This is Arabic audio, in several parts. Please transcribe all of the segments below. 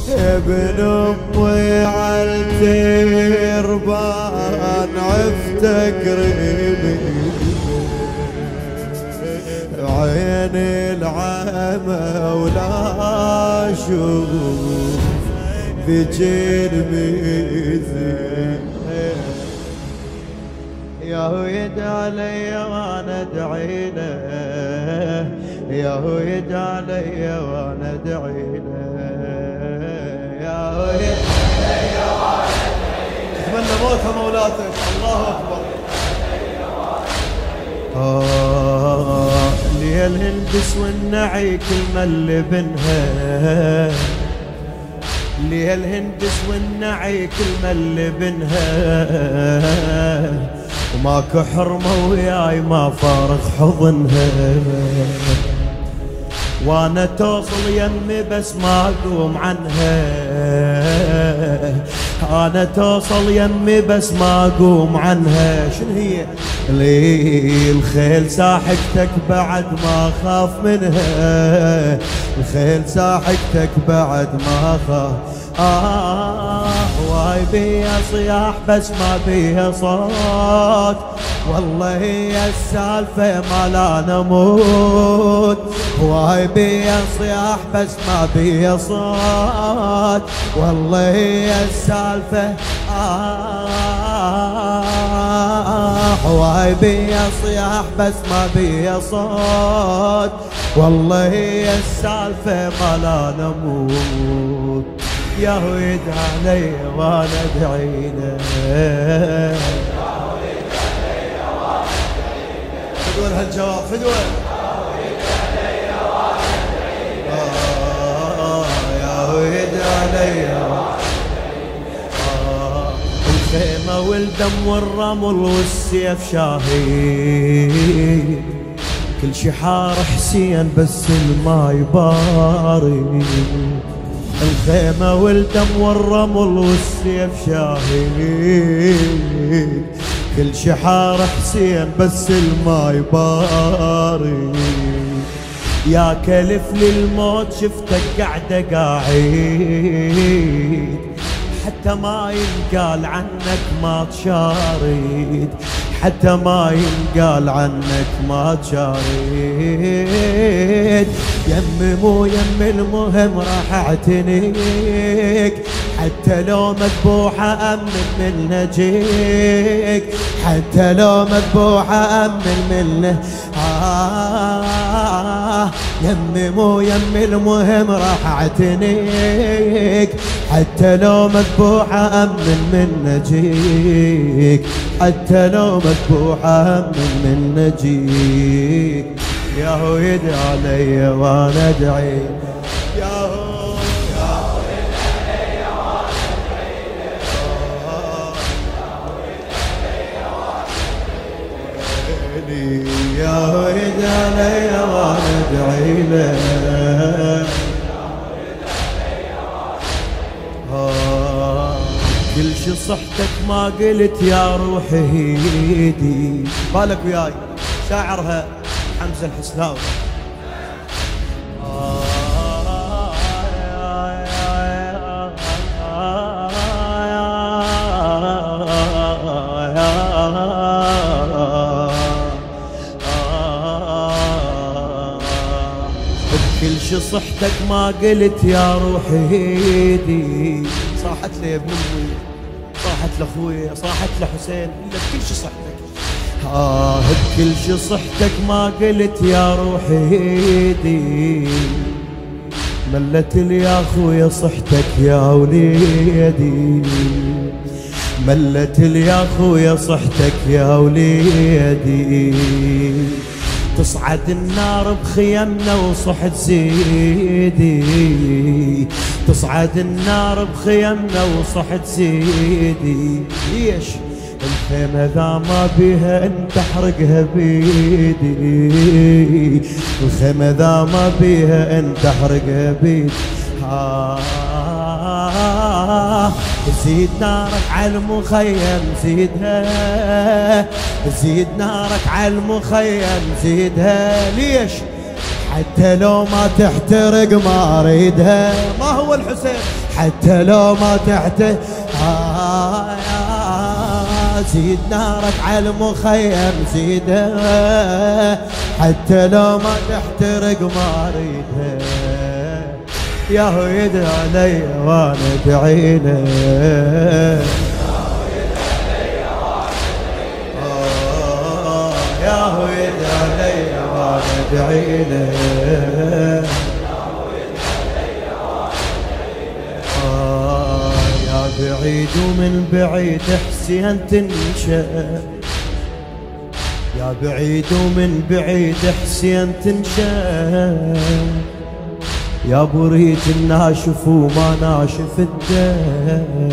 ابن امي عالتربان عفتك قريبي عيني العمى ولا اشوف بجرمي يا هو يدعى علي وانا ادعي له يا هو يدعى علي وانا ادعي له يا هو يدعى علي وانا ادعي له اتمنى موتها مولاتك الله اكبر لي الهندس والنعي كلمة اللي بنها لي الهندس والنعي كلمة اللي بنها وماكو حرمة وياي ما فارغ حضنها وانا توصل يمي بس ما اقوم عنها انا توصل يمي بس ما اقوم عنها شنو هي لي الخيل ساحقتك بعد ما خاف منها الخيل ساحقتك بعد ما خاف واي بيها صياح بس ما بيها صوت والله هي السالفة ما لا نموت واي بيها صياح بس ما بيها صوت والله هي السالفة واي بيها صياح بس ما بيها صوت والله هي السالفة ما لا نموت يا هو يدعى علي وانا ادعي له فدوى هالجواب فدوى يا هو يدعى علي الخيمة والدم والرمل والسيف شاهد كل شي حار حسين بس الماي بارد الخيمة والدم والرمل والسيف شاهد كل شي حار حسين بس الماي بارد يا كلف للموت شفتك قاعدة قاعد حتى ما ينقال عنك ما تشارد حتى ما ينقال عنك ما تشارد يمي مو يمي المهم راح اعتنيك حتى لو مذبوحة أمن من نجيك حتى لو مذبوحة أمن من يمي مو يمي المهم راح اعتنيك حتى لو مذبوحة أمن من نجيك حتى لو مذبوحة أمن من نجيك يا هو يدعى علي وانا ادعي يا هو يدعى علي وانا ادعي يا هو يدعى علي وانا ادعي له كل شي صحتك ما قلت يا روحي هيدي بالك وياي شاعرها حمزة الحسلاوي كل شي صحتك ما قلت يا روحي هيدي صاحت لي ابن امي صاحت لاخويا صاحت لحسين الا بكل شي صحتك بكل شي صحتك ما قلت يا روحي هيدي ملت لي يا اخويا صحتك يا وليدي ملت لي يا اخويا صحتك يا وليدي تصعد النار بخيمنا وصحت زيدي تصعد النار بخيمنا وصحت زيدي ليش الخيمة ذا ما بيها انت احرقها بيدي الخيمة ذا ما بيها انت احرقها بيدي زيد نارك على المخيم زيدها زيد نارك على المخيم زيدها ليش حتى لو ما تحترق ما اريدها ما هو الحسين حتى لو ما تحترق زيد نارك على المخيم زيدها، حتى لو ما تحترق ما اريدها، يا هو يدعي علي وانا ادعي له، يا هو يدعي علي وانا ادعي له، يا بعيد ومن بعيد حسين تنشأ، يا بعيد ومن بعيد حسين تنشأ، يا بريد الناشف وما ناشف الدم،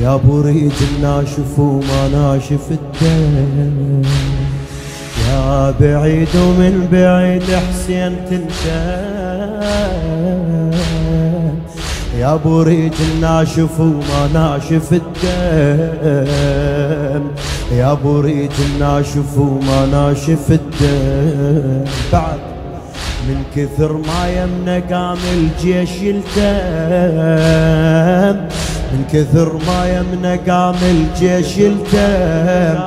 يا بريد الناشف وما ناشف الدم، يا بعيد ومن بعيد حسين تنشأ، يا بريد الناشف وما ناشف الدم، يا بريد الناشف وما ناشف الدم، بعد من كثر ما يمنا قام الجيش يلتم، من كثر ما يمنا قام الجيش يلتم،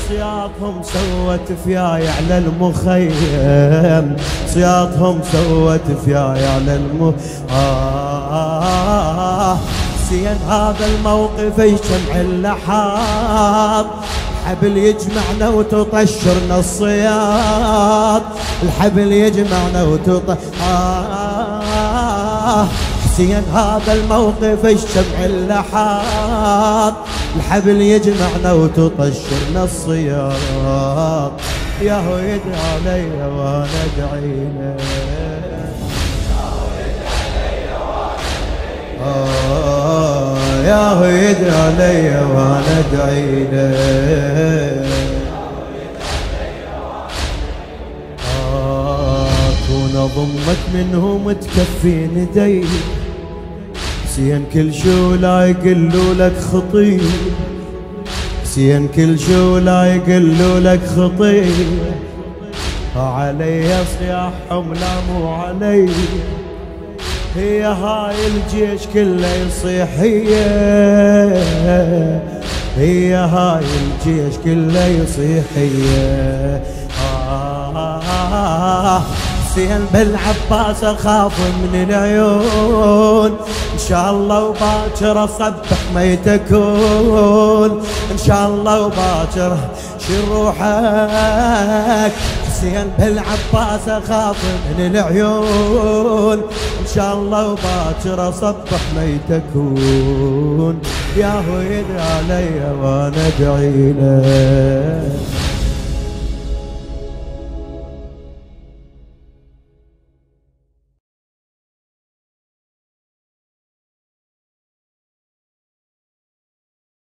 صياطهم سوت فياي على المخيم، صياطهم سوت فياي على حسين هذا الموقف يجمع اللحاظ، الحبل يجمعنا وتطشرنا الصياط، الحبل يجمعنا حسين هذا الموقف يجمع اللحاظ، الحبل يجمعنا وتطشرنا الصياط، يا هو يدعي علي وانا ادعي له، يا هو يدعي علي وانا ادعي له، كون اضمك منهم تكفين يدي، حسين كل شو لا يقلوا لك خطي، حسين كل شو لا يقلوا لك خطي، علي صياحهم لا مو علي، هي هاي الجيش كله يصيح، هي هاي الجيش كله يصيح، حسين بالعباس اخاف من العيون، ان شاء الله وباكر اصبح ما تكون، ان شاء الله وباكر شيل روحك، حسين بالعباس اخاف من العيون، ان شاء الله وباكر اصبح ما تكون، يا هو يدعي علي وانا ادعي له.